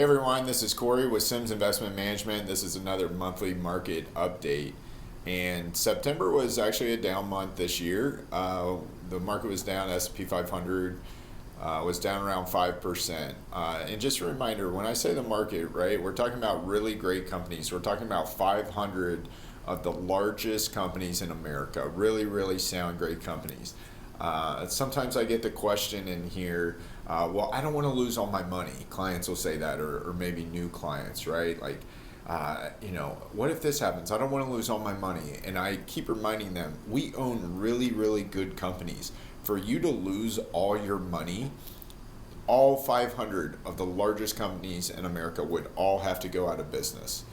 everyone, this is Corey with Sims Investment Management. This is another monthly market update. And September was actually a down month this year. The market was down, S&P 500 was down around 5%. And just a reminder, when I say the market, right, we're talking about really great companies. We're talking about 500 of the largest companies in America, really sound great companies. Sometimes I get the question in here, well, I don't want to lose all my money. Clients will say that, or maybe new clients, right? Like, what if this happens? I don't want to lose all my money. And I keep reminding them, we own really good companies. For you to lose all your money, all 500 of the largest companies in America would all have to go out of business.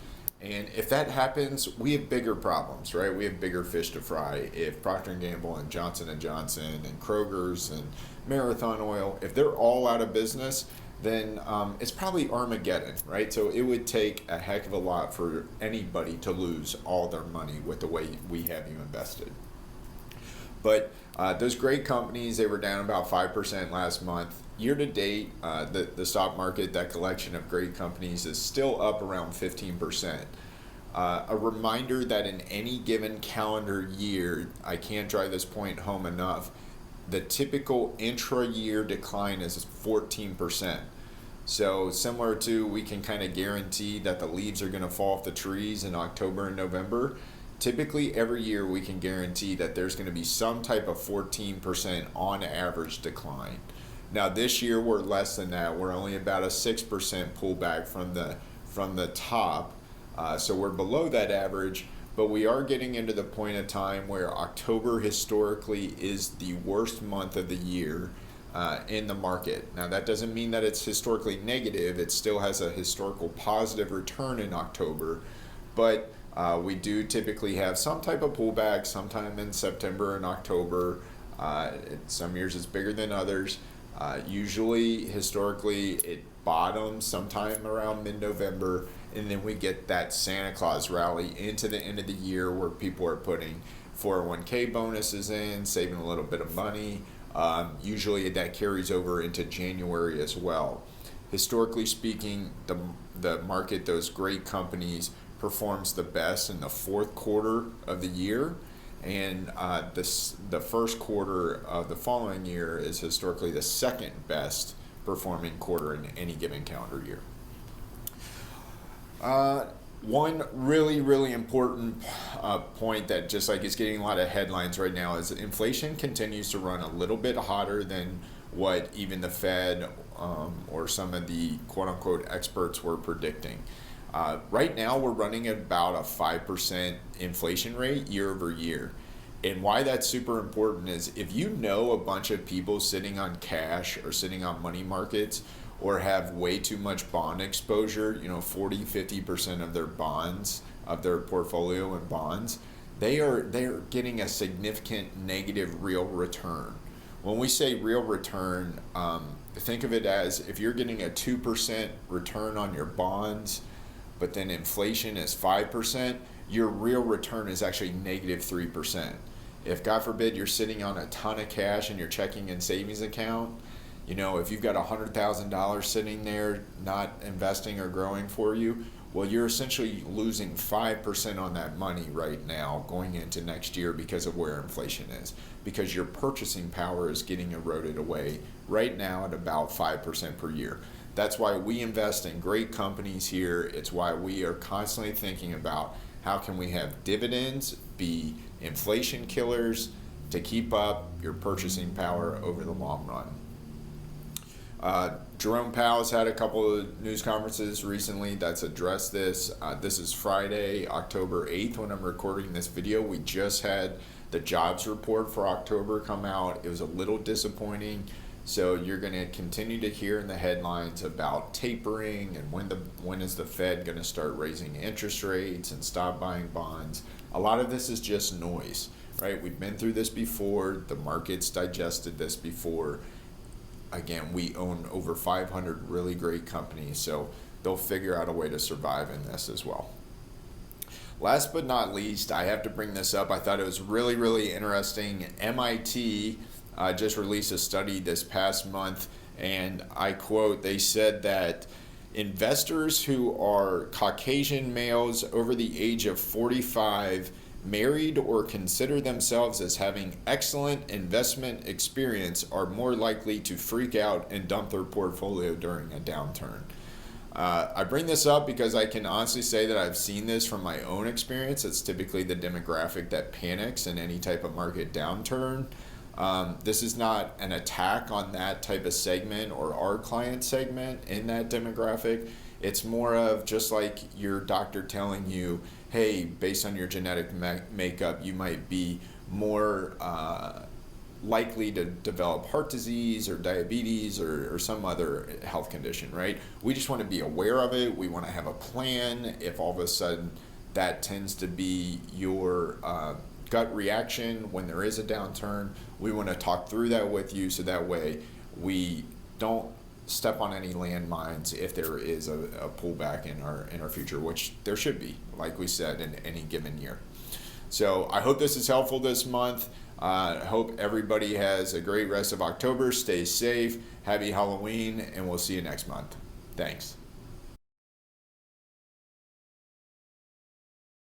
And if that happens, we have bigger problems, right? We have bigger fish to fry. If Procter & Gamble and Johnson & Johnson and Kroger's and Marathon Oil, if they're all out of business, then it's probably Armageddon, right? So it would take a heck of a lot for anybody to lose all their money with the way we have you invested. But those great companies, they were down about 5% last month. Year to date, the stock market, that collection of great companies, is still up around 15%. A reminder that in any given calendar year, I can't drive this point home enough, the typical intra-year decline is 14%. So similar to, we can kind of guarantee that the leaves are going to fall off the trees in October and November. Typically every year we can guarantee that there's going to be some type of 14% on average decline. Now this year we're less than that. We're only about a 6% pullback from the top. So we're below that average, but we are getting into the point of time where October historically is the worst month of the year in the market. Now that doesn't mean that it's historically negative. It still has a historical positive return in October, but we do typically have some type of pullback sometime in September and October. Some years it's bigger than others. Usually, historically, it bottoms sometime around mid-November, and then we get that Santa Claus rally into the end of the year where people are putting 401k bonuses in, saving a little bit of money. Usually that carries over into January as well. Historically speaking, the market, those great companies, performs the best in the fourth quarter of the year. And the first quarter of the following year is historically the second best performing quarter in any given calendar year. One really important point that just like is getting a lot of headlines right now is that inflation continues to run a little bit hotter than what even the Fed or some of the quote-unquote experts were predicting. Right now we're running at about a 5% inflation rate year over year. And why that's super important is if you know a bunch of people sitting on cash or sitting on money markets or have way too much bond exposure, 40-50% of their bonds, of their portfolio in bonds, they're getting a significant negative real return. When we say real return, think of it as if you're getting a 2% return on your bonds, but then inflation is 5%, your real return is actually negative 3%. If, God forbid, you're sitting on a ton of cash in your checking and savings account, if you've got $100,000 sitting there not investing or growing for you, well, you're essentially losing 5% on that money right now going into next year because of where inflation is, because your purchasing power is getting eroded away right now at about 5% per year. That's why we invest in great companies here. It's why we are constantly thinking about how can we have dividends be inflation killers to keep up your purchasing power over the long run. Jerome Powell has had a couple of news conferences recently that's addressed this. This is Friday, October 8th when I'm recording this video. We just had the jobs report for October come out. It was a little disappointing. So you're going to continue to hear in the headlines about tapering and when is the Fed going to start raising interest rates and stop buying bonds. A lot of this is just noise, right? We've been through this before. The market's digested this before. Again, we own over 500 really great companies, so they'll figure out a way to survive in this as well. Last but not least, I have to bring this up. I thought it was really interesting. MIT just released a study this past month, and I quote, they said that investors who are Caucasian males over the age of 45, married, or consider themselves as having excellent investment experience are more likely to freak out and dump their portfolio during a downturn. I bring this up because I can honestly say that I've seen this from my own experience. It's typically the demographic that panics in any type of market downturn. This is not an attack on that type of segment or our client segment in that demographic. It's more of just like your doctor telling you, hey, based on your genetic makeup, you might be more likely to develop heart disease or diabetes or some other health condition, right? We just want to be aware of it. We want to have a plan. If all of a sudden that tends to be your gut reaction when there is a downturn, we want to talk through that with you so that way we don't step on any landmines if there is a pullback in our future, which there should be, like we said, in any given year. So I hope this is helpful this month. I hope everybody has a great rest of October. Stay safe. Happy Halloween, and we'll see you next month. Thanks.